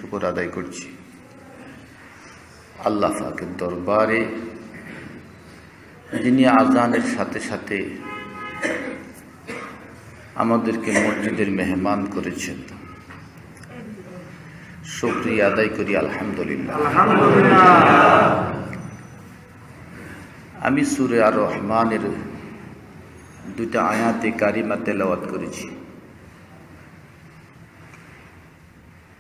শুকর আদায় করছি আল্লাহ পাকের দরবারে, যিনি আজানের সাথে সাথে আমাদেরকে মসজিদের মেহমান করেছেন। শুকরিয়া আদায় করি আলহামদুলিল্লাহ। আমি সূরা আর রহমানের দুইটা আয়াতে কারিমা তেলাওয়াত করেছি।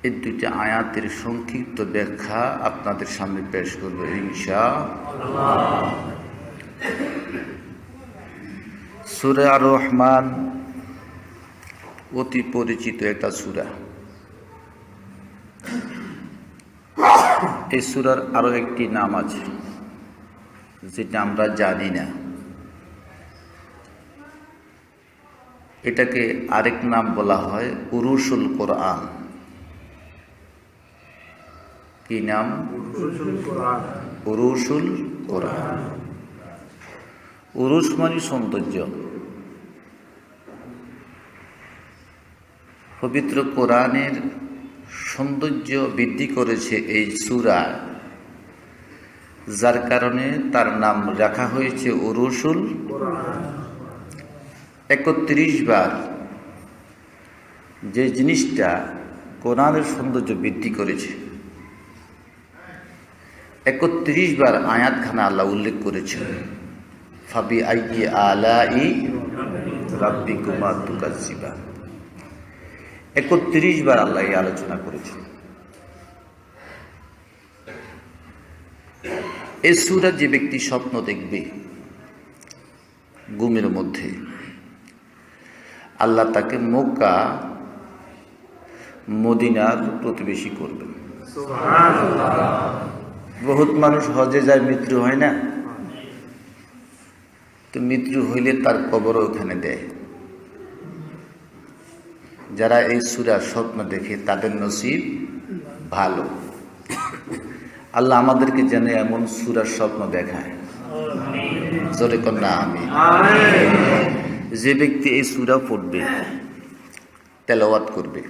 এই দুইটা আয়াতের সংক্ষিপ্ত ব্যাখ্যা আপনাদের সামনে পেশ করব ইনশাআল্লাহ। সূরা আর রহমান অতি পরিচিত একটা সূরা। এই সূরার আরো একটি নাম আছে যেটা আমরা জানি না। এটাকে আরেক নাম বলা হয় উরুসুল কোরআন। কি নাম? উরুসুল কোরআন। উরুস মানে সৌন্দর্য। পবিত্র কোরআনের সৌন্দর্য বৃদ্ধি করেছে এই সূরা, যার কারণে তার নাম রাখা হয়েছে উরুসুল কোরআন। 31 বার যে জিনিসটা কোরআনের সৌন্দর্য বৃদ্ধি করেছে, 31 বার আয়াতখানা আল্লাহ উল্লেখ করেছেন। ফাবি আইয়ি আলাই রাব্বিকুমা তুকাজ্জিবান, 31 বার আল্লাহ এই আলোচনা করেছেন। এই সূরা যে ব্যক্তি স্বপ্ন দেখবে ঘুমের মধ্যে, আল্লাহ তাকে মক্কা মদিনার প্রতিবেশী করবেন। বহুত মানুষ হজে যায়, মৃত্যু হয় না, তো মৃত্যু হইলে তার কবরও ওখানে দেয়। যারা এই সূরার স্বপ্ন দেখে তাদের নসিব ভালো। আল্লাহ আমাদেরকে যেন এমন সূরার স্বপ্ন দেখায়। জোরে কন্যা আমি। যে ব্যক্তি এই সূরা পড়বে, তেলাওয়াত করবে,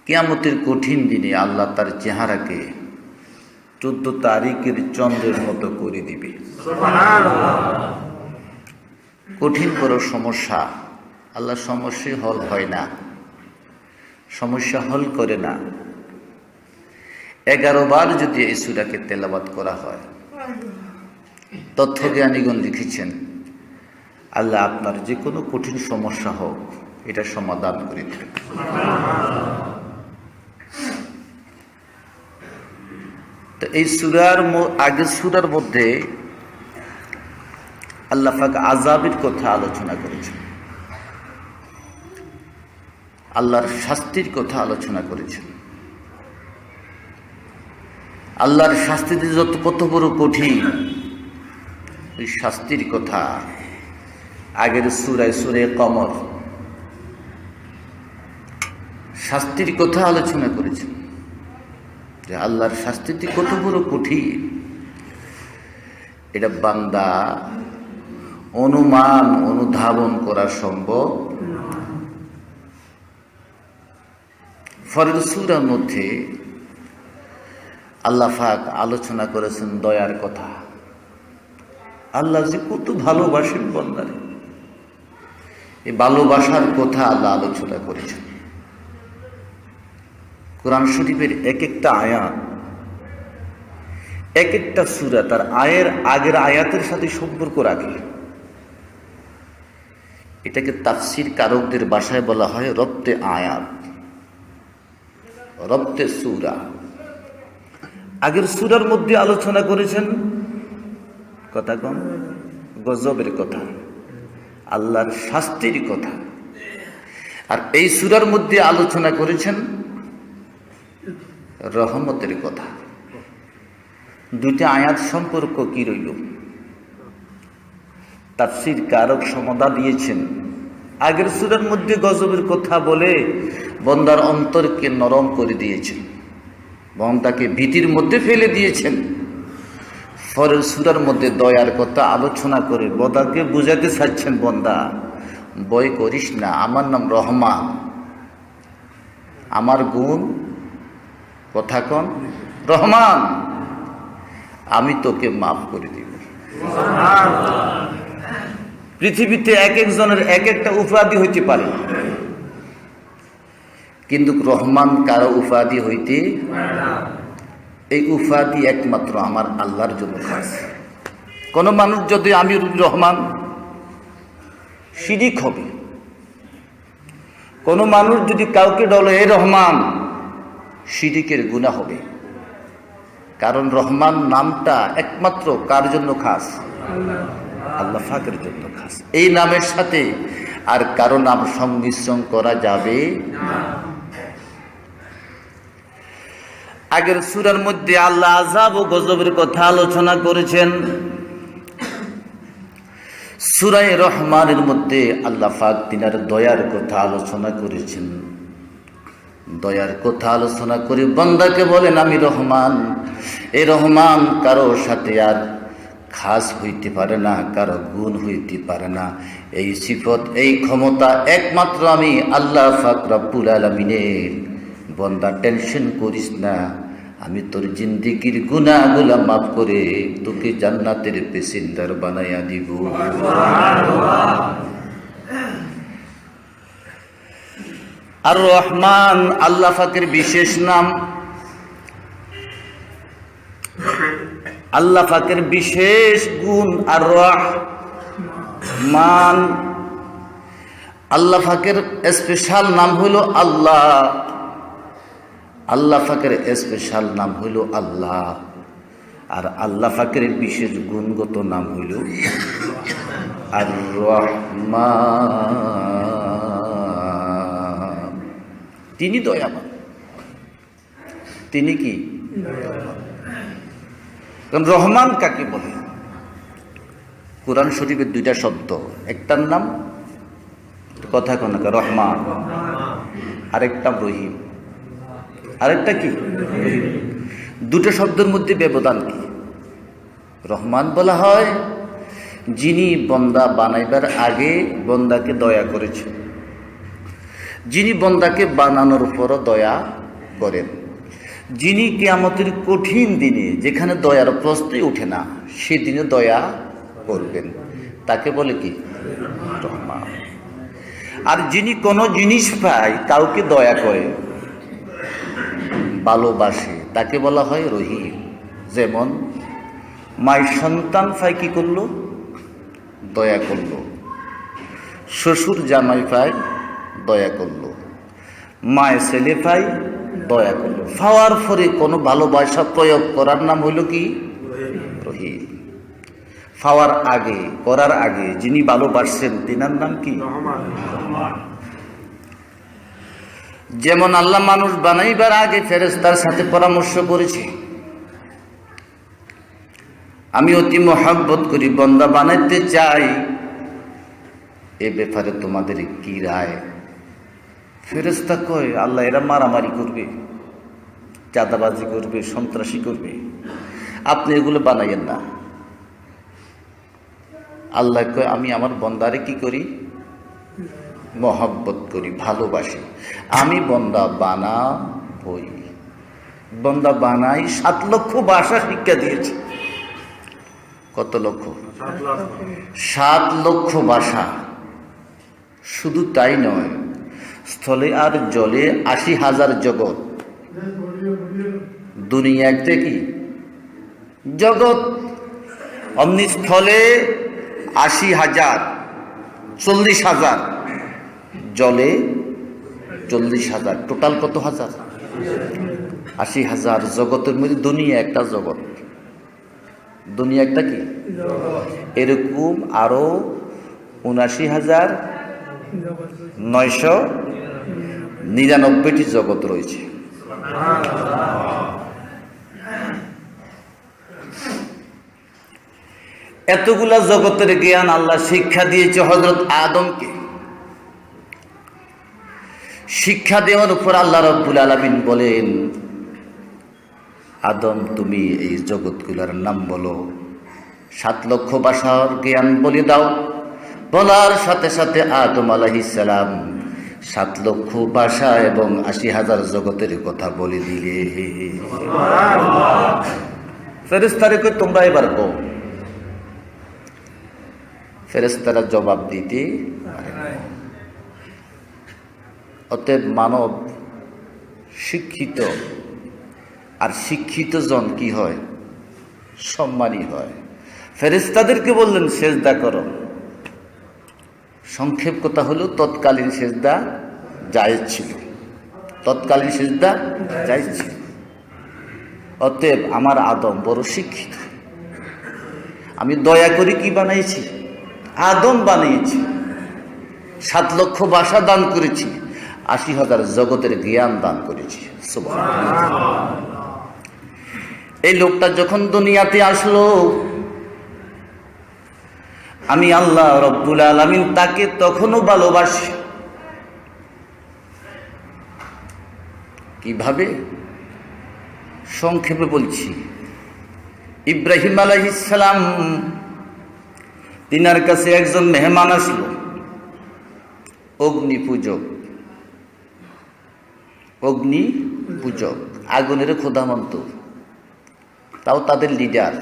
কিয়ামতের কঠিন দিনে আল্লাহ তার চেহারাকে 14 তারিখের চন্দ্রের মতো করে দিবে। কঠিন বড় সমস্যা, আল্লাহ সমস্যা হল হয় না, সমস্যা হল করে না। 11 বার যদি এই সূরাকে তেলাওয়াত করা হয়, তথ্যজ্ঞানীগণ লিখেছেন আল্লাহ আপনার যে কোনো কঠিন সমস্যা হোক এটা সমাধান করে দেবেন। তো এই সূরার আগের সূরার মধ্যে আল্লাহ পাক আযাবের কথা আলোচনা করেছেন, আল্লাহর শাস্তির কথা আলোচনা করেছেন। আল্লাহর শাস্তিতে যত কত বড় কঠিন, ওই শাস্তির কথা আগের সূরায় সূরা কমর শাস্তির কথা আলোচনা করেছেন, যে আল্লাহর শাস্তিটি কত বড় কঠিন। এটা বান্দা অনুমান অনুধাবন করা সম্ভব। ফরের সূরার মধ্যে আল্লাহ পাক আলোচনা করেছেন দয়ার কথা। আল্লাহ যে কত ভালোবাসেন বান্দারে, এই ভালোবাসার কথা আল্লাহ আলোচনা করেছেন। কোরআন শরীফের এক একটা আয়াত, এক একটা সূরা তার আগের আয়াতের সাথে সম্পর্ক রাখে। এটাকে তাফসীর কারকদের ভাষায় বলা হয় রব্তে আয়াত, রব্তে সূরা। আগের সূরার মধ্যে আলোচনা করেছেন কথা কম গজবের কথা, আল্লাহর শাস্তির কথা, আর এই সূরার মধ্যে আলোচনা করেছেন রহমতের কথা। দুইটা আয়াত সম্পর্ক কি রইল? তাফসীর কারক সমাধান দিয়েছেন, আগের সূরার মধ্যে গজবের কথা বলে বান্দার অন্তরকে নরম করে দিয়েছেন, বান্দাকে ভীতির মধ্যে ফেলে দিয়েছেন। পরের সূরার মধ্যে দয়ার কথা আলোচনা করে বান্দাকে বুঝাতে চাচ্ছেন, বান্দা ভয় করিস না, আমার নাম রহমান, আমার গুণ কথা কন রহমান, আমি তোকে মাফ করে দিব। পৃথিবীতে এক একজনের এক একটা উপাধি হইতে পারে, কিন্তু রহমান কারো উপাধি হইতে, এই উপাধি একমাত্র আমার আল্লাহর জন্য খাস। কোন মানুষ যদি আমি রহমান, শিরিক হবে। কোন মানুষ যদি কাউকে বলে এ রহমান, শিরিকের গুনাহ হবে। কারণ রহমান নামটা একমাত্র কার জন্য খাস? আল্লাহ পাকের জন্য খাস। এই নামের সাথে আর কারো নাম সংমিশ্রণ করা যাবে না। আগের সূরার মধ্যে আল্লাহ আযাব ও গজবের কথা আলোচনা করেছেন। সূরা রহমানের মধ্যে আল্লাহ পাক তিনার দয়ার কথা আলোচনা করেছেন। দয়ার কথা আলোচনা করে বান্দাকে বলেন আমি রহমান। এই রহমান কারো সাথে আর খাস হইতে পারে না, কারো গুণ হইতে পারে না। এই সিফত, এই ক্ষমতা একমাত্র আমি আল্লাহ পাক রব্বুল আলামিনের। বান্দা টেনশন করিস না, আমি তোর জিন্দেগির গুনাহগুলা মাফ করে তোকে জান্নাতের প্যাসেঞ্জার বানাইয়া দিব। আর রহমান আল্লাহ পাকের বিশেষ নাম, আল্লাহ পাকের বিশেষ গুণ। আর রহমান আল্লাহ পাকের স্পেশাল নাম হলো আল্লাহ। আল্লাহ পাকের স্পেশাল নাম হইল আল্লাহ। আর আল্লাহ পাকের বিশেষ গুণগত নাম হইল আর রহমান। তিনি দয়াবান, তিনি কি? কারণ রহমান কাকে বলে? কোরআন শরীফের দুইটা শব্দ, একটার নাম কথা কোন রহমান, আরেকটা রহিম। আরেকটা কি? দুটো শব্দের মধ্যে ব্যবধান কি? রহমান বলা হয় যিনি বন্দা বানাইবার আগে বন্দাকে দয়া করেছেন, যিনি বন্দাকে বানানোর উপরও দয়া করেন, যিনি কিয়ামতের কঠিন দিনে যেখানে দয়ার প্রশ্নই ওঠে না সেদিনে দয়া করবেন, তাকে বলে কি? রহমান। আর যিনি কোনো জিনিস পায় কাউকে দয়া করে, ভালোবাসে, তাকে বলা হয় রহিম। যেমন মায়ের সন্তান পায় কি করলো? দয়া করলো। শ্বশুর জামাই পায় দয়া করলো। মায়ের ছেলে পায় দয়া করলো। পাওয়ার পরে কোনো ভালোবাসা প্রয়োগ করার নাম হইল কি? রহিম। পাওয়ার আগে, করার আগে যিনি ভালোবাসছেন তিনার নাম কি? রহমান। যেমন আল্লাহ মানুষ বানাইবার আগে ফেরেশতার সাথে পরামর্শ করেছে, আমি অতি মহব্বত করি, বান্দা বানাইতে চাই, এ ব্যাপারে তোমাদের কি রায়? ফেরেশতা কয় আল্লাহ এরা মারামারি করবে, চাঁদাবাজি করবে, সন্ত্রাসী করবে, আপনি এগুলো বানাইয়েন না। আল্লাহ কয় আমি আমার বান্দারে কি করি? মহব্বত করি, ভালোবাসি। আমি বন্দা বানাবই, বন্দা বানাই। 7 লক্ষ ভাষা শিক্ষা দিয়েছি। কত লক্ষ? 7 লক্ষ ভাষা। শুধু তাই নয়, স্থলে আর জলে 80,000 জগৎ। দুনিয়াতে কি জগৎ, অমনি স্থলে 80,000, 40,000, জলে 40,000, টোটাল কত হাজার? 80,000 জগতের মধ্যে দুনিয়া একটা জগৎ। দুনিয়া একটা কি? এরকম আরো 79,999টি জগৎ রয়েছে। এতগুলা জগতের জ্ঞান আল্লাহ শিক্ষা দিয়েছে হযরত আদমকে। শিক্ষা দেওয়ার উপর আল্লাহ রাব্বুল আলামিন বলেন, আদম তুমি এই জগৎগুলোর নাম বলো, 7 লক্ষ ভাষার জ্ঞান বলে দাও। বলার সাথে সাথে আদম আলাইহিস সালাম 7 লক্ষ ভাষা এবং 80,000 জগতের কথা বলে দিলে। ফেরেশতারে কই তোমরা এবার কও। ফেরেশতারা জবাব দিতে পারে না। অতএব মানব শিক্ষিত, আর শিক্ষিত জন কি হয়? সম্মানী হয়। ফেরেশতাদেরকে বললেন সেজদা করো। সংক্ষেপ কথা হলো তৎকালীন সেজদা জায়েজ ছিল, তৎকালীন সেজদা জায়েজ ছিল। অতএব আমার আদম বড় শিক্ষিত। আমি দয়া করে কি বানাইছি? আদম বানিয়েছি। 7 লক্ষ ভাষা দান করেছি, 80,000 জগতের জ্ঞান দান করেছি। সুবহানাল্লাহ। এই লোকটা যখন দুনিয়াতে আসলো, আমি আল্লাহ রব্বুল আলামিন তাকে তখনও ভালোবাসি। কিভাবে? সংক্ষেপে বলছি। ইব্রাহিম আলাইহিস সালাম, তিনার কাছে একজন মেহমান আসলো, অগ্নি পূজক, অগ্নি পূজক, আগুনের খোদা মানত, তাও তাদের লিডার।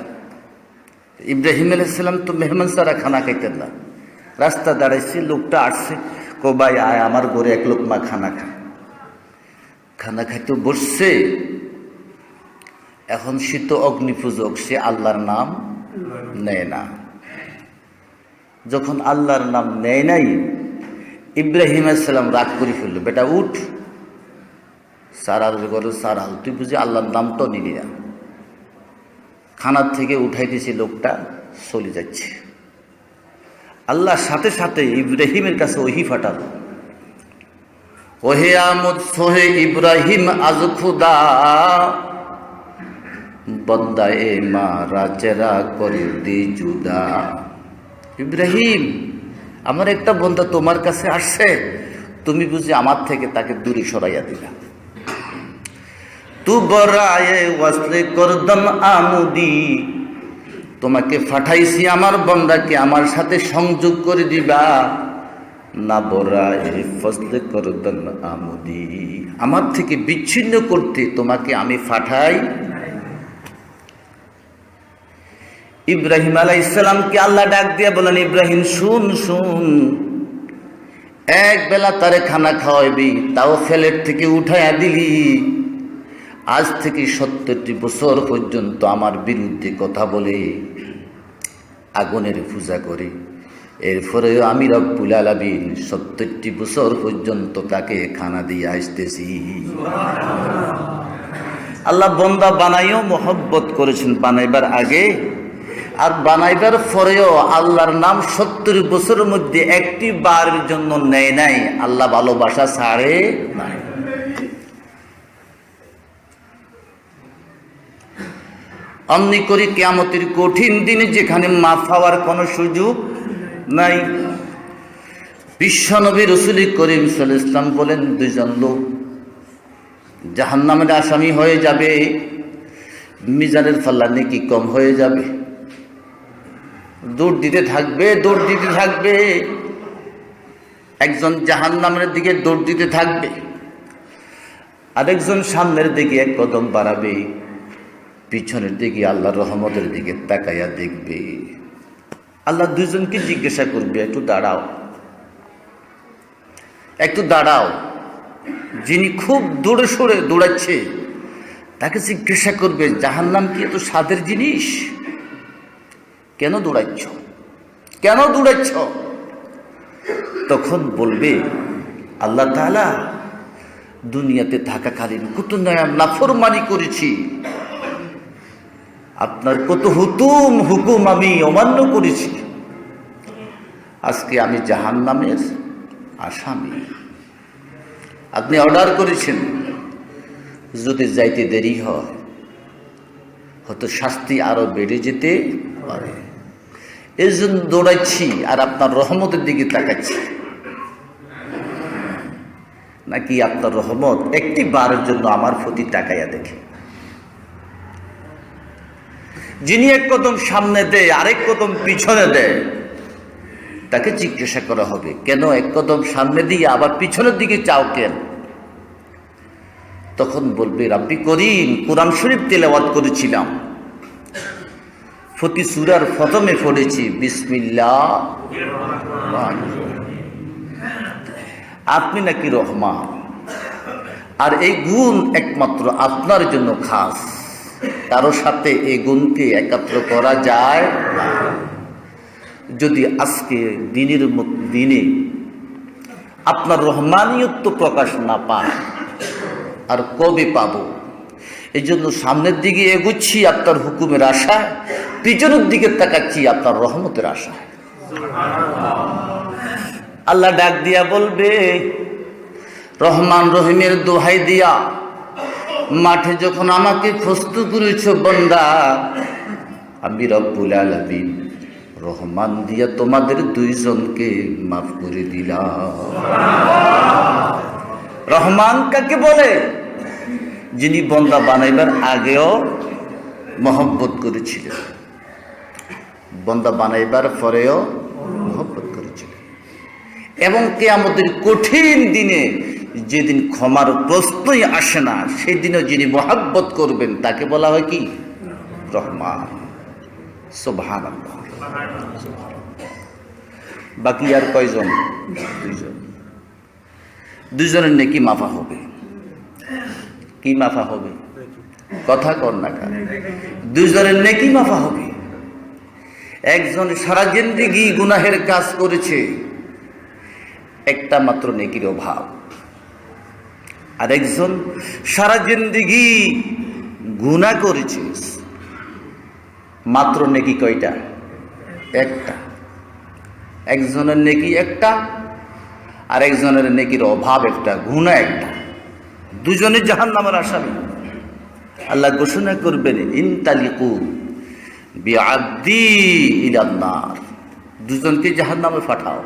ইব্রাহিম আলাইহিস সালাম তো মেহমান ছাড়া খানা খাইতেন না। রাস্তা দাঁড়াইছে, লোকটা আসছে, কো ভাই আয় আমার ঘরে এক লোকমা খানা খা। খানা খাইতে বসছে। এখন সে তো অগ্নি পূজক, সে আল্লাহর নাম নেয় না। যখন আল্লাহর নাম নেয় নাই, ইব্রাহিম আলাইহিস সালাম রাগ করে ফেললো, বেটা উঠ, সারাল করো সারাল, তুই বুঝি আল্লাহর নাম তো নিলি না। খানার থেকে উঠাই দিয়েছে, লোকটা চলে যাচ্ছে। আল্লাহ সাথে সাথে ইব্রাহিমের কাছে ওহি ফাটালো, ওহে আমদ সোহে ইব্রাহিম আজ খুদা বন্দা এ মারা চেরা করে দি জুদা। ইব্রাহিম, আমার একটা বন্দা তোমার কাছে আসছে, তুমি বুঝি আমার থেকে তাকে দূরে সরাইয়া দিলা। তু বরায়ে ওয়াসলে করদম আমুদি, তোমাকে পাঠাইছি আমার বন্দাকে আমার সাথে সংযোগ করে দিবা। না বরায়ে ফসলে করদম আমুদি, আমার থেকে বিচ্ছিন্ন করতে তোমাকে আমি পাঠাই। ইব্রাহিম আলাইহিস সালামকে আল্লাহ ডাক দিয়ে বলেন, ইব্রাহিম শুন শুন, এক বেলা তারে খানা খাওয়াইবি, তাও ফেলের থেকে উঠাইয়া দিলি। আজ থেকে 70 বছর পর্যন্ত আমার বিরুদ্ধে কথা বলে আগুনের পূজা করে, এরপরেও আমি রব্বুল আলামিন 70 বছর পর্যন্ত তাকে খানা দিয়ে আসতেছি। আল্লাহ বন্দা বানাইও মহব্বত করেছেন বানাইবার আগে, আর বানাইবার পরেও আল্লাহর নাম 70 বছরের মধ্যে একটি বারের জন্য নেয় নাই। আল্লাহ ভালোবাসা ছাড়ে নাই। অমনি করি কিয়ামতের কঠিন দিনে, যেখানে মাফ হওয়ার কোনো সুযোগ নাই। বিশ্বনবী রাসূল করিম সাল্লাল্লাহু আলাইহি ওয়াসাল্লাম বলেন, 2 জন লোক জাহান্নামের আসামি হয়ে যাবে, মিজানের পাল্লা নেকি কম হয়ে যাবে, দৌড় দিতে থাকবে, দৌড় দিতে থাকবে। একজন জাহান্নামের দিকে দৌড় দিতে থাকবে, আরেকজন সামনের দিকে এক কদম বাড়াবে, পিছনের দিকে আল্লাহর রহমতের দিকে তাকাইয়া দেখবে। আল্লাহ 2 জনকে জিজ্ঞাসা করবে, একটু দাঁড়াও, একটু দাঁড়াও। যিনি খুব দৌড়ে সরে দৌড়াচ্ছে তাকে জিজ্ঞাসা করবে, জাহান্নাম কি এত স্বাদের জিনিস? কেন দৌড়াচ্ছ, কেন দৌড়াচ্ছ? তখন বলবে, আল্লাহ তাআলা দুনিয়াতে থাকাকালীন কত নাফরমানি করেছি, আপনার কত হুকুম আমি অমান্য করেছি, আজকে আমি জাহান্নামের আসামি। আপনি অর্ডার করেছেন, যদি যাইতে দেরি হয় হয়তো শাস্তি আরো বেড়ে যেতে পারে। এই জন্য দৌড়াচ্ছি আর আপনার রহমতের দিকে তাকাচ্ছি। নাকি আপনার রহমত একটি বারের জন্য আমার প্রতি তাকাইয়া দেখে। যিনি এক কদম সামনে দেয়, আরেক কদম পিছনে দেয়, তাকে জিজ্ঞাসা করা হবে, কেন এক কদম সামনে দিয়ে আবার পিছনের দিকে চাও কেন? তখন বলবে, রাব্বি করিম, কোরআন শরীফ তেলাওয়াত করেছিলাম, প্রতি সূরার প্রথমে পড়েছি বিসমিল্লাহ। আপনি নাকি রহমান, আর এই গুণ একমাত্র আপনার জন্য খাস, কারো সাথে এই গুণকে একাত্র করা যায় না। যদি আজকে দিনে আপনার রহমানিয়ত্ব প্রকাশ না পায়, আর কবে পাবো? এই জন্য সামনের দিকে এগুচ্ছি আপনার হুকুমের আশায়, পিছনের দিকে তাকাচ্ছি আপনার রহমতের আশায়। আল্লাহ ডাক দিয়া বলবে, রহমান রহিমের দোহাই দিয়া মাঠে যখন আমাকে খস্ত করেছ বান্দা, আমি রব্বুল আলামিন রহমান দিয়া তোমাদের দুইজনকে মাফ করে দিলাম। রহমান কাকে বলে? যিনি বান্দা বানাইবার আগেও মহব্বত করেছিলেন, বান্দা বানাইবার পরেও মহব্বত করেছিলেন, এবং কিয়ামতের কঠিন দিনে যেদিন ক্ষমার প্রশ্নই আসে না, সেদিনও যিনি মহব্বত করবেন তাকে বলা হয় কি? রহমান। সুবহানাল্লাহ। বাকি আর কয়জন? দুইজনের নেকি মাফা হবে। কি মাফা হবে? কথা কর না কেন? দুইজনের নেকি মাফা হবে। একজন সারা জিন্দেগি গুনাহের কাজ করেছে, একটা মাত্র নেকির অভাব। আর একজন সারা জিন্দেগি গুনাহ করেছে, মাত্র নেকি কয়টা? একটা। একজনের নেকি একটা, আর একজনের নেকির অভাব একটা, গুনাহ একটা। দুজনে জাহান্নামের আসামি। আল্লাহ ঘোষণা করবেন, ইনতালিকু বিআবদি ইলান নার, দুজনকে জাহান্নামে পাঠাও।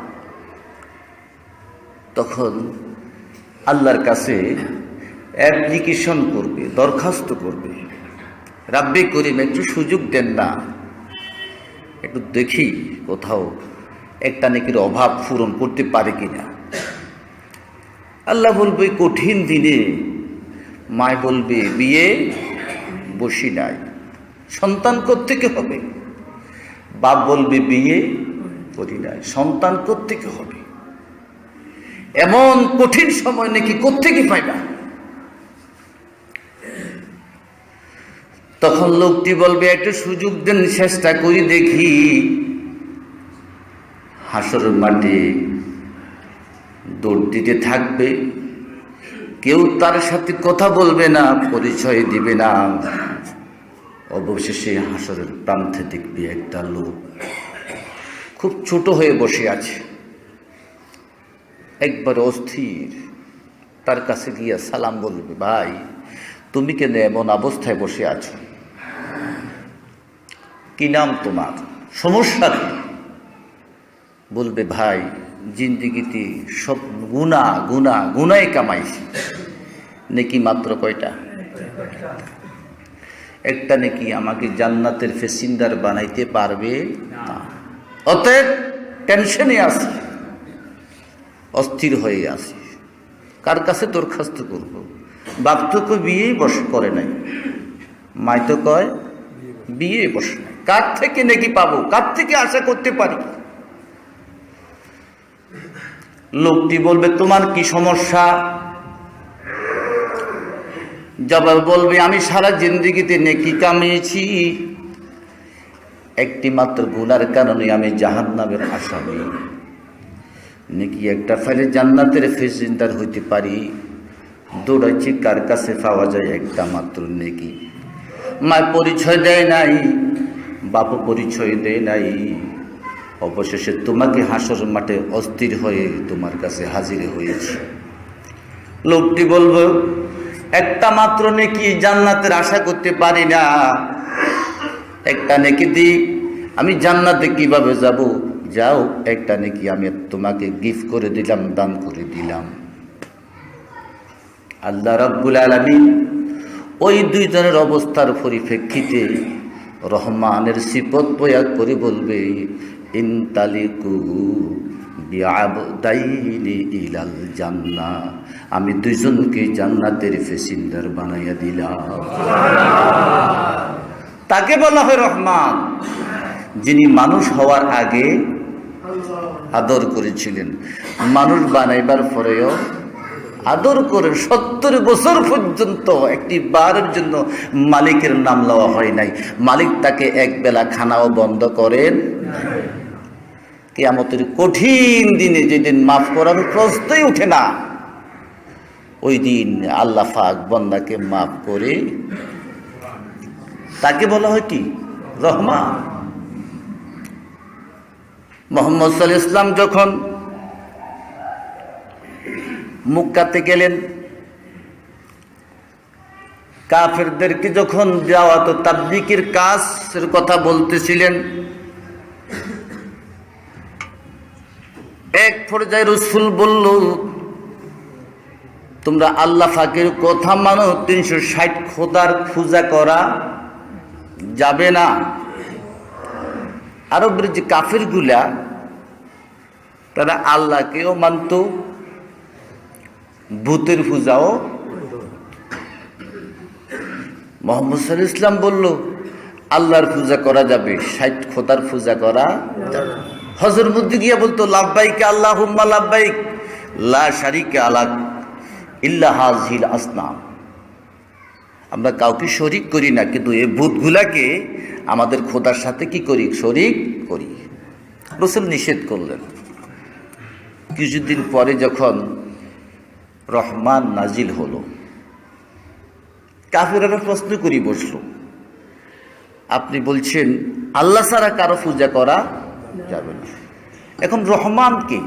তখন আল্লাহর কাছে অ্যাপ্লিকেশন করবে, দরখাস্ত করবে, রাব্বি করিম একটু সুযোগ দেন না, একটু দেখি কোথাও একটা নেকির অভাব পূরণ করতে পারে কিনা। আল্লাহ বলবে, কঠিন দিনে মায় বলবে, বিয়ে বসি নাই, সন্তান কোত্থেকে হবে? বাপ বলবে, বিয়ে করি নাই, সন্তান কোত্থেকে হবে? এমন কঠিন সময় নাকি কোত্থেকে পাইবা? তখন লোকটি বলবে, একটু সুযোগ দেন, চেষ্টা করি দেখি। হাসরের মাঠে দৌড় দিতে থাকবে, কেউ তার সাথে কথা বলবে না, পরিচয় দিবে না। অবশেষে হাসরের প্রান্তে দেখবে একটা লোক খুব ছোট হয়ে বসে আছে, একবার অস্থির। তার কাছে গিয়া সালাম বলবে, ভাই তুমি কেন এমন অবস্থায় বসে আছো? কি নাম তোমার? সমস্যা কি? বলবে, ভাই জিন্দিগিতে সব গুনায় কামাইছি, নেকি মাত্র কয়টা? একটা নেকি আমাকে জান্নাতের প্যাসেঞ্জার বানাইতে পারবে না। অতএব টেনশনে আছি, অস্থির হয়ে আছি, কার কাছে দরখাস্ত করব? বাপ তো কই বিয়েই করে নাই, মাই তো কয় বিয়ে বসে নাই, কার থেকে নেকি পাবো? কার থেকে আশা করতে পারি? লোকটি বলবে, তোমার কি সমস্যা? জবাব বলবে, আমি সারা জিন্দেগিতে নেকি কামিয়েছি, একটি মাত্র গুনার কারণে আমি জাহান্নামের আসামি। নেকি একটা ফেলে জান্নাতের প্যাসেঞ্জার হইতে পারি, দৌড়াচ্ছি কার কাছে পাওয়া যায় একটা মাত্র নেকি। মা পরিচয় দেয় নাই, বাপ পরিচয় দেয় নাই, অবশেষে তোমাকে হাসর মাঠে অস্থির হয়ে তোমার কাছে হাজির হয়েছে। লোকটি বলবো, একটা মাত্র নেকি জান্নাতের আশা করতে পারি না, একটা নেকি দি আমি জান্নাতে কিভাবে যাব? যাও, একটা নেকি আমি তোমাকে গিফট করে দিলাম, দান করে দিলাম। আল্লাহ রাব্বুল আলামিন ওই দুইজনের অবস্থার পরিপ্রেক্ষিতে রহমানের সিফত প্রয়োগ করে বলবে, ইনতালিকু বিআবদাইনি ইলাল জান্নাহ, আমি দুইজনকে জান্নাতের প্যাসেঞ্জার বানাইয়া দিলাম। তাকে বলা হয় রহমান, যিনি মানুষ হওয়ার আগে আদর করেছিলেন, মানুষ বানাইবার পরেও আদর করে 70 বছর পর্যন্ত একটি বারের জন্য মালিকের নাম লওয়া হয় নাই। মালিক তাকে এক বেলা খানাও বন্ধ করেন। কিয়ামতের কঠিন দিনে, যেদিন মাফ করার প্রশ্নই উঠে না, ওই দিন আল্লাহ পাক বান্দাকে মাফ করে তাকে বলা হয় কি? রহমান। মুহাম্মদ সাল্লাল্লাহু আলাইহি ওয়াসাল্লাম যখন মক্কাতে গেলেন, কাফেরদেরকে যখন দাওয়াত ও তাবলীগের কাজের কথা বলতেছিলেন, এক পর্যায়ে রাসূল বলল, তোমরা আল্লাহ পাকের কথা মানো, 360 খোদার পূজা করা যাবে না। আরবের যে কাফেরগুলা, তারা আল্লাহকেও মানত, ভূতের পূজাও। মুহাম্মদ সাল্লাল্লাহু আলাইহি ওয়াসাল্লাম বলল, আল্লাহর পূজা করা যাবে, 60 খোদার পূজা করা যাবে। হজের মধ্যে গিয়ে বলতো, লাব্বাইক আল্লাহুম্মা লাব্বাইক লা শারিকা লাক ইল্লা হাযিহিল আসনাম। আমরা কাউকে শরীক করি না, কিন্তু এই ভূতগুলাকে আমাদের খোদার সাথে কি করি? শরীক করি। রাসূল নিষেধ করলেন। কিছুদিন পরে যখন রহমান নাজিল হলো, কাফেররা প্রশ্ন করি বসলো, আপনি বলছেন আল্লাহ ছাড়া কারো পূজা করা যাবে না, এখন রহমান কে?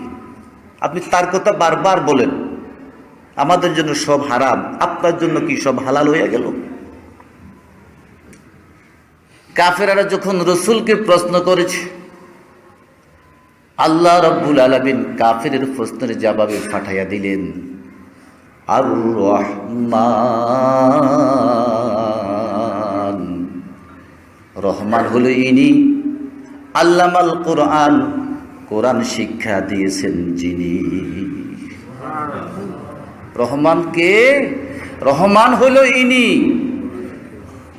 আপনি তার কথা বারবার বলেন, আমাদের জন্য সব হারাম, আপনার জন্য কি সব হালাল হয়ে গেল? কাফেররা যখন রাসূলকে প্রশ্ন করেছে, আল্লাহ রাব্বুল আলামিন কাফেরের প্রশ্নের জবাবে পাঠাইয়া দিলেন, আর রহমান। রহমান হলো ইনি আল্লামাল কোরআন, কোরআন শিক্ষা দিয়েছেন যিনি। রহমান কে? রহমান হলো ইনি,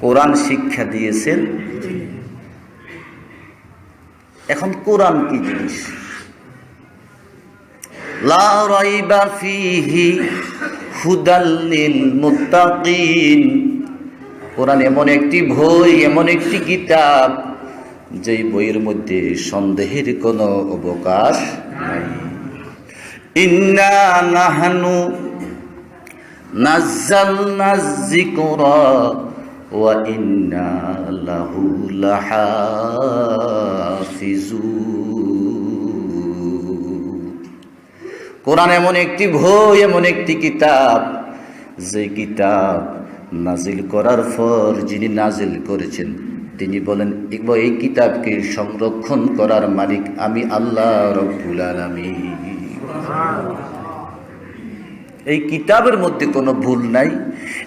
কোরআন শিক্ষা দিয়েছেন। এখন কোরআন কি জিনিস? লা রাইবা ফিহি হুদাল লিল মুত্তাকিন। কোরআন এমন একটি বই, এমন একটি কিতাব, যেই বইয়ের মধ্যে সন্দেহের কোনো অবকাশ নাই। ইন্না নাহনু নাযালনা যিকরা ওয়া ইন্না লাহু লাহাফিজুন। কোরআন এমন একটি বই, এমন একটি কিতাব, যে কিতাব নাজিল করার পর যিনি নাজিল করেছেন তিনি বলেন, এই কিতাবকে সংরক্ষণ করার মালিক আমি আল্লাহ রাব্বুল আলামিন। এই কিতাবের মধ্যে কোনো ভুল নাই,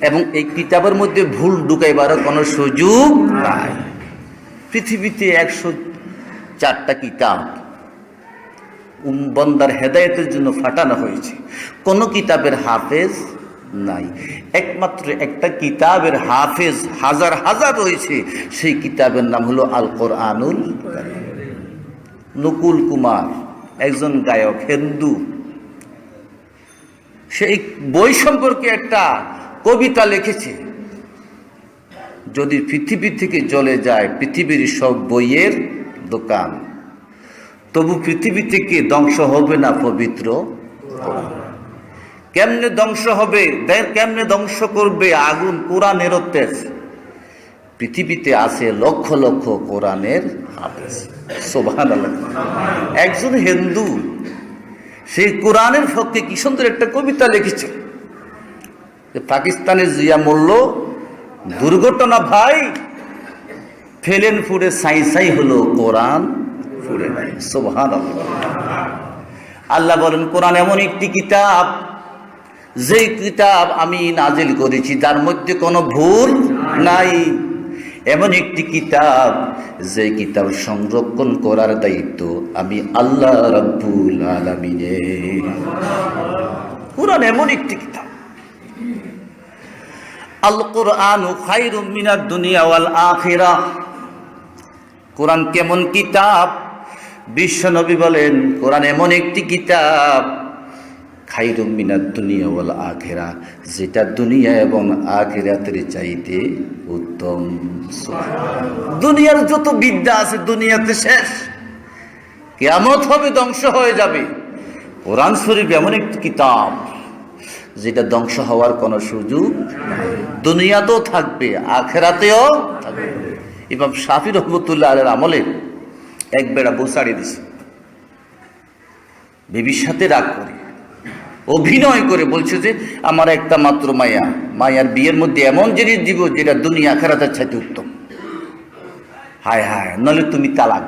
এবং এই কিতাবের মধ্যে ভুল ঢুকাইবার কোনো সুযোগ নাই। পৃথিবীতে 104টা কিতাব বান্দার হেদায়েতের জন্য ফাটানো হয়েছে, কোন কিতাবের হাফেজ নাই। একমাত্র একটা কিতাবের হাফেজ হাজার হাজার রয়েছে, সেই কিতাবের নাম হলো আল কোরআনুল কারীম। নকুল কুমার একজন গায়ক, হিন্দু, সেই বই সম্পর্কে একটা কবিতা লিখেছে, যদি পৃথিবী থেকে জ্বলে যায় পৃথিবীর সব বইয়ের দোকান, তবু পৃথিবী থেকে ধ্বংস হবে না পবিত্র কোরআন। কেমনে ধ্বংস হবে? কেমনে ধ্বংস করবে আগুন? কোরআনের তেজ। পৃথিবীতে আছে লক্ষ লক্ষ কোরআনের হাফেজ। সুবহানাল্লাহ। একজন হিন্দু সেই কোরআনের পক্ষে কি সুন্দর একটা কবিতা লিখেছে, পাকিস্তানের জিয়া মল্ল দুর্ঘটনা ভাই, ফেলেন ফুড়ে সাই সাই হলো, কোরআন ফুড়ে নাই। সুবহানাল্লাহ। আল্লাহ বলেন, কোরআন এমন একটি কিতাব, যে কিতাব আমি নাজিল করেছি, যার মধ্যে কোনো ভুল নাই। এমন একটি কিতাব যে কিতাব সংরক্ষণ করার দায়িত্ব আমি আল্লাহ রাব্বুল আলামিনের। কুরআন এমন একটি কিতাব। আল কুরআনু খায়রুম মিনাদ দুনিয়া ওয়াল আখিরাহ। কোরআন কেমন কিতাব? বিশ্বনবী বলেন কোরআন এমন একটি কিতাব খায়রুম মিনাদ দুনিয়া ওয়াল আখিরাহ, যেটা দুনিয়া এবং আখিরাতের চাইতে উত্তম। দুনিয়ার যত বিদ্যা আছে দুনিয়াতে শেষ, কিয়ামত হবে, ধ্বংস হয়ে যাবে। কোরআন শরীফ এমন একটি কিতাব যেটা ধ্বংস হওয়ার কোনো সুযোগ নাই। দুনিয়াতেও থাকবে, আখিরাতেও থাকবে। ইমাম শাফি রহমতুল্লাহ আলাইহির আমলে এক বেড়া বউ ছাড়িয়ে দিছে, বিবির সাথে রাগ করে অভিনয় করে বলছে যে আমার একটা মাত্র মায়া, মায়ার বিয়ের মধ্যে এমন জিনিস দিব যেটা দুনিয়া আখিরাতের চাইতে উত্তম। হায় হায়, নলে তুমি তালাক।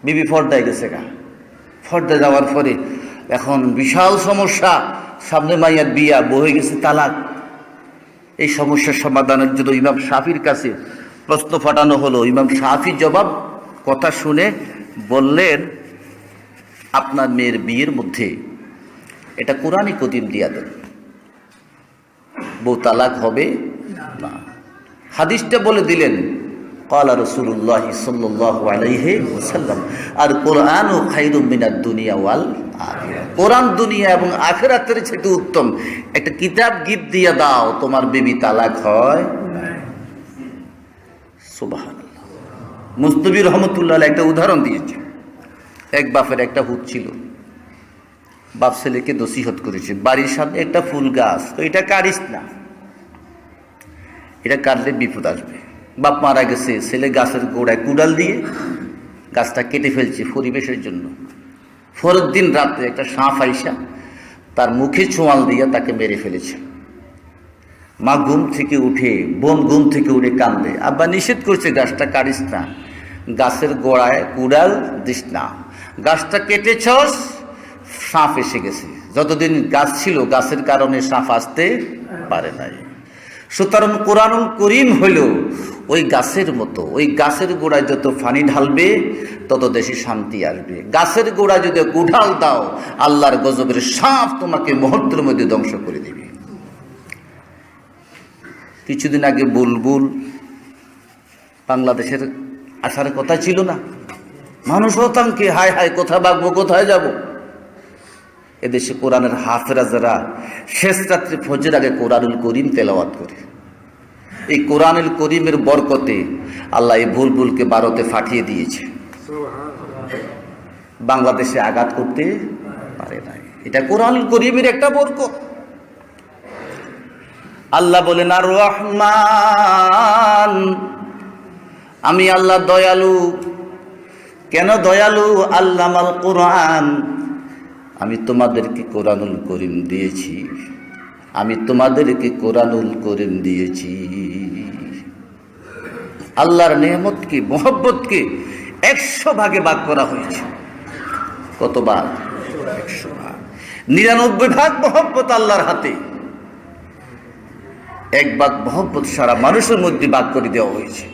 বিবি ফর্দায় গেছে গা। ফর্দা যাওয়ার পরে এখন বিশাল সমস্যা, সামনে মাইয়ার বিয়া, বউ হয়ে গেছে তালাক। এই সমস্যার সমাধানের জন্য ইমাম শাফির কাছে প্রশ্ন ফাটানো হলো। ইমাম শাফি জবাব কথা শুনে বললেন, আপনার মেয়ের বিয়ের মধ্যে এটা কোরআনই কদিম দিয়া দেন, বউ তালাক হবে না। হাদিসটা বলে দিলেন, ক্বালা রাসূলুল্লাহ সাল্লাল্লাহু আলাইহি ওয়াসাল্লাম আর কোরআনু খায়রুম মিনাদ দুনিয়া ওয়াল আখিরাহ। কোরআন দুনিয়া এবং আখিরাতের চেয়ে উত্তম। একটা কিতাব গিফট দিয়া দাও, তোমার বেবি তালাক হয়। সুবহানাল্লাহ। মুস্তাবি রহমতুল্লাহ আলাইহি একটা উদাহরণ দিয়েছে। এক বাপের একটা হুত ছিল, বাপ ছেলেকে নসিহত করেছে, বাড়ির সামনে একটা ফুল গাছ, তো এটা কাটিস না, এটা কাটলে বিপদ আসবে। বাপ মারা গেছে, ছেলে গাছের গোড়ায় কুড়াল দিয়ে গাছটা কেটে ফেলছে পরিবেশের জন্য। পরের দিন রাত্রে একটা সাপ আইসা তার মুখে চোয়াল দিয়ে তাকে মেরে ফেলেছে। মা ঘুম থেকে উঠে, বোন ঘুম থেকে উঠে কান্দে, আব্বা নিষেধ করছে গাছটা কাটিস না, গাছের গোড়ায় কুড়াল দিস না, গাছটা কেটেছস, সাপ এসে গেছে। যতদিন গাছ ছিল গাছের কারণে সাপ আসতে পারে নাই। সুতরাং কোরআনুল করিম হইল ওই গাছের মতো, ওই গাছের গোড়ায় যত পানি ঢালবে তত দেশে শান্তি আসবে। গাছের গোড়ায় যদি কুড়াল দাও, আল্লাহর গজবের সাপ তোমাকে মুহূর্তের মধ্যে ধ্বংস করে দিবে। কিছুদিন আগে বুলবুল বাংলাদেশের আসার কথা ছিল না, মানুষ হতাঙ্কে হায় হায় কোথায় ভাগবো, কোথায় যাব। এদেশে কোরআনের হাফেরা যারা শেষ রাত্রে ফজর আগে কোরআনুল করিম তেলাওয়াত করে, এই কোরআনুল করিমের বরকতে আল্লাহ এই বুলবুলকে ভারতে পাঠিয়ে দিয়েছে, বাংলাদেশে আঘাত করতে পারে নাই। এটা কোরআনুল করিমের একটা বরকত। আল্লাহ বলেন আর রহমান, আমি আল্লাহ দয়ালু। কেন দয়ালু? আল্লামাল কোরআন, আমি তোমাদেরকে কোরআনুল করিম দিয়েছি, আমি তোমাদেরকে কোরআনুল করিম দিয়েছি। আল্লাহর নেয়ামতকে, মহব্বতকে 100 ভাগে ভাগ করা হয়েছে। কত ভাগ? 100 ভাগ। 99 ভাগ মহব্বত আল্লাহর হাতে, 1 ভাগ মহব্বত সারা মানুষের মধ্যে ভাগ করে দেওয়া হয়েছে।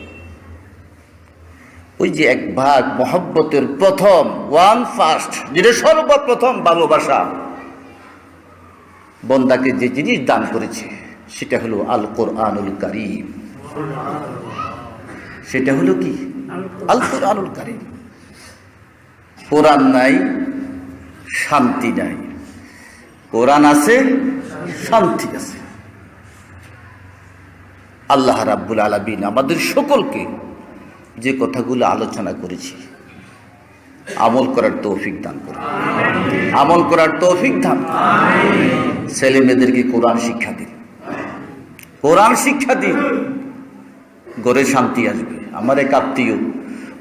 ওই যে 1 ভাগ মহব্বতের প্রথম, 1/1, যেটা সর্বপ্রথম ভালোবাসা, বন্দাকে যে জিনিস দান করেছে সেটা হলো আল কোরআনুল কারীম। সেটা হলো কি? আল কোরআনুল কারীম। কোরআন নাই, শান্তি নাই। কোরআন আছে, শান্তি আছে। আল্লাহ রাব্বুল আলামিন আমাদের সকলকে যে কথাগুলো আলোচনা করেছি আমল করার তৌফিক দান করুন, আমল করার তৌফিক দান। ছেলে মেয়েদেরকে কোরআন শিক্ষা দিন, কোরআন শিক্ষা দিন, ঘরে শান্তি আসবে। আমার এক আত্মীয়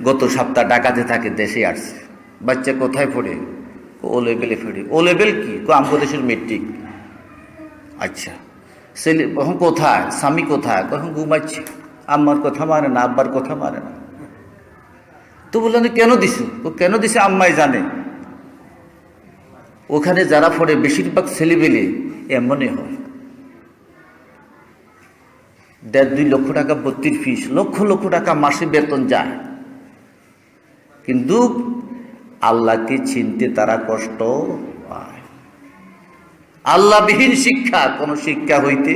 গত সপ্তাহ ঢাকাতে থাকে, দেশে আসছে। বাচ্চা কোথায় পড়ে? ও লেভেলে পড়ে। ও লেভেল কি? আমাদের দেশের মেট্রিক। আচ্ছা, ছেলে কখন কোথায়? স্বামী কোথায়? কখন ঘুমাচ্ছে, আম্মার কথা মানে না, আব্বার কথা মানে না। তো বললেন কেন দিছো? ও কেন দিছে আম্মাই জানে। ওখানে যারা পড়ে বেশিরভাগ ছেলেবেলে এমনই হয়। 1.5-2 লক্ষ টাকা ভর্তির ফিস, লক্ষ লক্ষ টাকা মাসে বেতন যায়, কিন্তু আল্লাহকে চিনতে তারা কষ্ট পায়। আল্লাহবিহীন শিক্ষা কোন শিক্ষা হইতে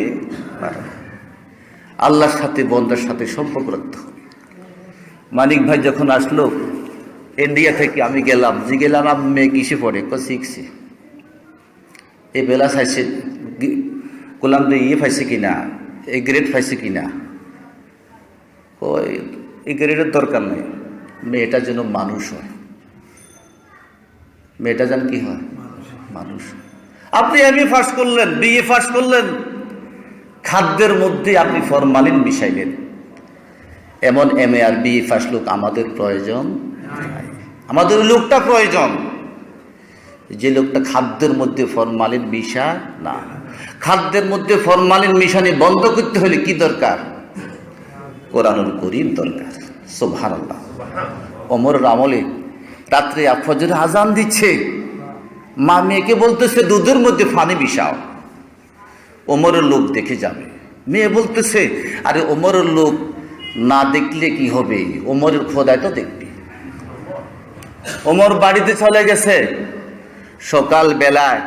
পারে না। আল্লাহর সাথে বন্দার সাথে সম্পর্ক রাখতে হবে। মানিক ভাই যখন আসলো ইন্ডিয়া থেকে, আমি গেলাম, গেলাম আমি মেয়ে কিসে পড়ে, শিখছি এই বেলা চাইছে, বললাম যে ইয়ে পাইছে কিনা, এই গ্রেড পাইছে কিনা, এই গ্রেডের দরকার নেই, মেয়েটা যেন মানুষ হয়, মেয়েটা যেন কি হয়, মানুষ। আপনি এমএ পাস করলেন, বিএ পাস করলেন, খাদ্যের মধ্যে আপনি ফরমালিন মিশাইলেন, এমন এমএ আর বিএ পাস লোক আমাদের প্রয়োজন। আমাদের ওই লোকটা প্রয়োজন, যে লোকটা খাদ্যের মধ্যে ফরমালিন মিশা না। খাদ্যের মধ্যে ফরমালিন মিশানি বন্ধ করতে হলে কি দরকার? কোরআনুল কারীম দরকার। সুবহানাল্লাহ। ওমরের আমলে রাত্রে ফজরের আজান দিচ্ছে, মা মেয়েকে বলতেছে দুধের মধ্যে পানি মিশাও, ওমরের লোক দেখে যাবে। মেয়ে বলতেছে, আরে ওমরের লোক না দেখলে কি হবে, ওমরের খোদায় তো দেখবে। ওমর বাড়িতে চলে গেছে। সকাল বেলায়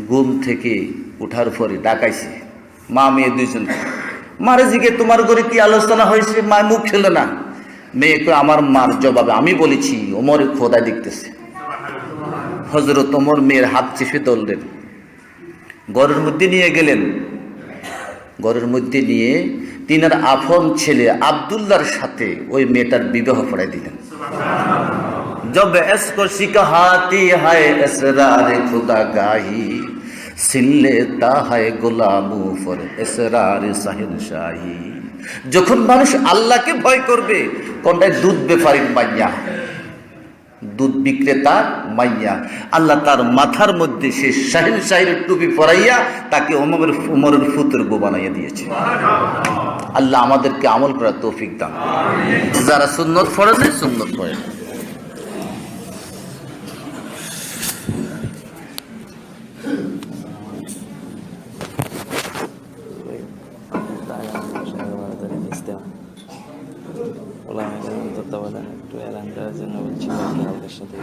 ঘুম থেকে উঠার পরে ডাকাইছে মা মেয়ে দুইজন। মারে জিগে তোমার ঘরে কি আলোচনা হয়েছে? মা মুখ ছিল না। মেয়েকে আমার মার জবাবে আমি বলেছি ওমরের খোদা দেখতেছে। হযরত ওমর মেয়ের হাত চেপে ধরলেন, ঘরের মধ্যে নিয়ে গেলেন। ঘরের মধ্যে নিয়ে তিনার আপন ছেলে আব্দুল্লাহর সাথে ওই মেয়েটার বিবাহ পড়াই দিলেন। जब इसको सिखाती है इसरार खुदा गाही, सिल लेता है गुलामों पर इसरार शहनशाही। যখন মানুষ আল্লাহকে ভয় করবে, কোনটা দুধ ব্যাপারীর মাইয়া, দুধ বিক্রেতা মাইয়া, আল্লাহ তার মাথার মধ্যে সে শাহিনশাহীর টুপি পরাইয়া তাকে ওমরের ফুতের গো বানাইয়া দিয়েছে। আল্লাহ আমাদেরকে আমল করার তৌফিক দান। যারা সুন্নত পড়ে না, সুন্নত পড়ে না। ওলামায়ে কেরামের তত্ত্বাবধানে একটু এলান দেওয়ার জন্য বলছি আপনাদের সাথে।